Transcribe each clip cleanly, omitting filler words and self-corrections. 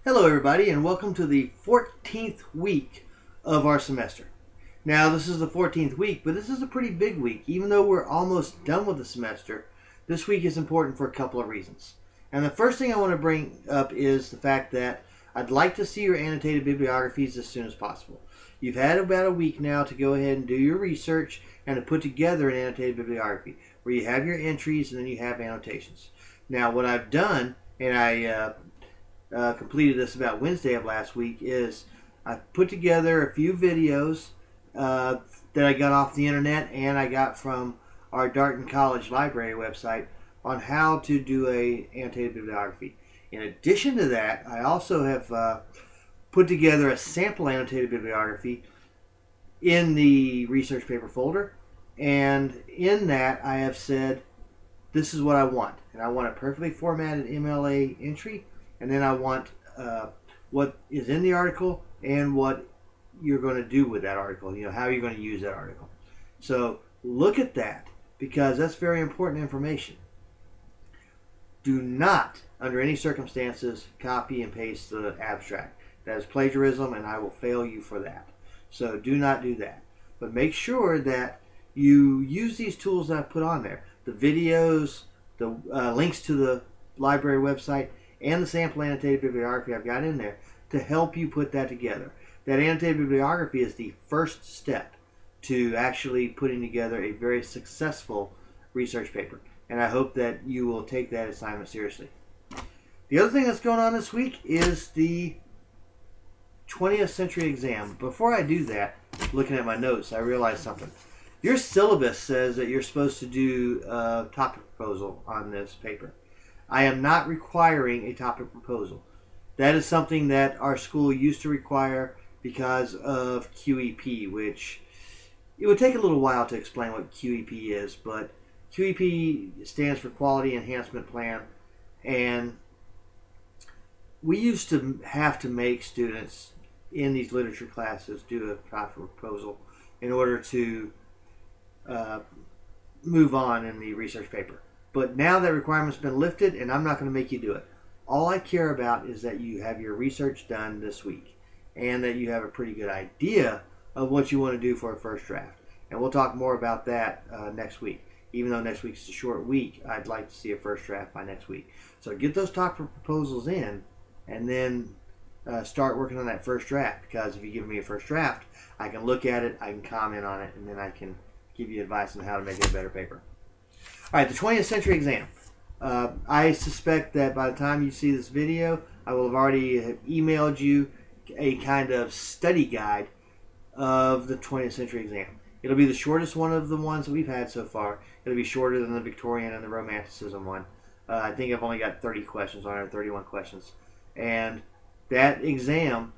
Hello everybody and welcome to the 14th week of our semester. Now this is the 14th week, but this is a pretty big week. Even though we're almost done with the semester, this week is important for a couple of reasons. And the first thing I want to bring up is the fact that I'd like to see your annotated bibliographies as soon as possible. You've had about a week now to go ahead and do your research and to put together an annotated bibliography where you have your entries and then you have annotations. Now what I've done, and I completed this about Wednesday of last week, is I put together a few videos that I got off the internet and I got from our Darton College library website on how to do a annotated bibliography. In addition to that, I also have put together a sample annotated bibliography in the research paper folder, and in that I have said this is what I want, and I want a perfectly formatted MLA entry, and then I want what is in the article and what you're going to do with that article, how you're going to use that article. So look at that, because that's very important information. Do not, under any circumstances, copy and paste the abstract. That is plagiarism, and I will fail you for that. So do not do that. But make sure that you use these tools that I put on there. The videos, the links to the library website, and the sample annotated bibliography I've got in there to help you put that together. That annotated bibliography is the first step to actually putting together a very successful research paper. And I hope that you will take that assignment seriously. The other thing that's going on this week is the 20th century exam. Before I do that, looking at my notes, I realized something. Your syllabus says that you're supposed to do a topic proposal on this paper. I am not requiring a topic proposal. That is something that our school used to require because of QEP, which it would take a little while to explain what QEP is, but QEP stands for Quality Enhancement Plan, and we used to have to make students in these literature classes do a topic proposal in order to move on in the research paper. But now that requirement's been lifted, and I'm not going to make you do it. All I care about is that you have your research done this week and that you have a pretty good idea of what you want to do for a first draft. And we'll talk more about that next week. Even though next week's a short week, I'd like to see a first draft by next week. So get those topic proposals in and then start working on that first draft, because if you give me a first draft, I can look at it, I can comment on it, and then I can give you advice on how to make it a better paper. All right, the 20th century exam. I suspect that by the time you see this video, I will have already emailed you a kind of study guide of the 20th century exam. It'll be the shortest one of the ones that we've had so far. It'll be shorter than the Victorian and the Romanticism one. I think I've only got 30 questions on it, 31 questions. And that exam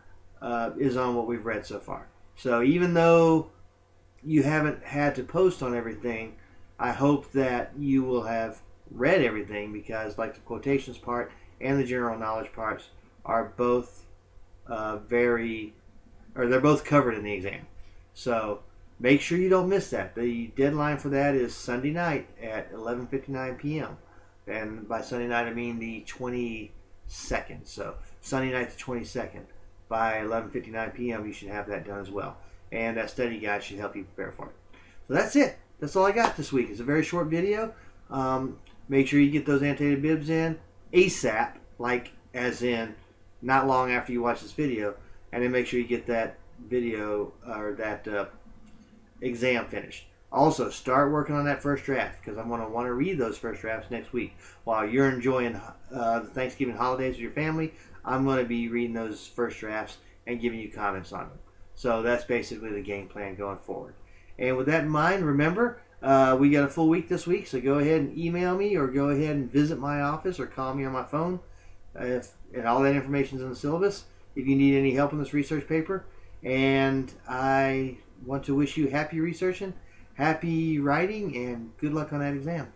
is on what we've read so far. So even though you haven't had to post on everything, I hope that you will have read everything, because like the quotations part and the general knowledge parts are both they're both covered in the exam. So make sure you don't miss that. The deadline for that is Sunday night at 11:59 p.m. And by Sunday night I mean the 22nd. So Sunday night the 22nd by 11:59 p.m. you should have that done as well. And that study guide should help you prepare for it. So that's it. That's all I got this week. It's a very short video. Make sure you get those annotated bibs in ASAP, like as in not long after you watch this video, and then make sure you get that video or that exam finished. Also, start working on that first draft, because I'm going to want to read those first drafts next week. While you're enjoying the Thanksgiving holidays with your family, I'm going to be reading those first drafts and giving you comments on them. So that's basically the game plan going forward. And with that in mind, remember, we got a full week this week, so go ahead and email me or go ahead and visit my office or call me on my phone. And all that information is in the syllabus if you need any help in this research paper. And I want to wish you happy researching, happy writing, and good luck on that exam.